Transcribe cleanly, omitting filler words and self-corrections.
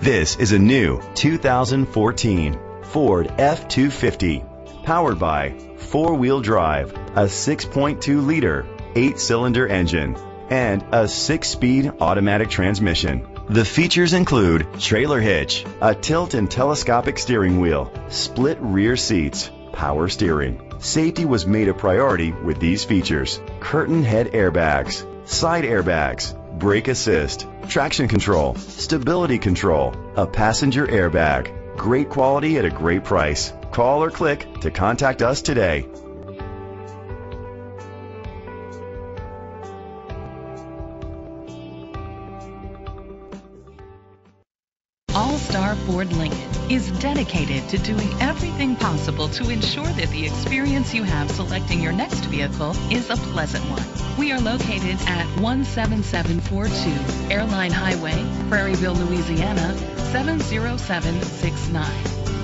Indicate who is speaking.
Speaker 1: This is a new 2014 Ford F-250, powered by four-wheel drive, a 6.2-liter, 8-cylinder engine, and a 6-speed automatic transmission. The features include trailer hitch, a tilt and telescopic steering wheel, split rear seats, power steering. Safety was made a priority with these features: curtain head airbags, side airbags, brake assist, traction control, stability control, a passenger airbag. Great quality at a great price. Call or click to contact us today.
Speaker 2: All-Star Ford Lincoln is dedicated to doing everything possible to ensure that the experience you have selecting your next vehicle is a pleasant one. We are located at 17742 Airline Highway, Prairieville, Louisiana, 70769.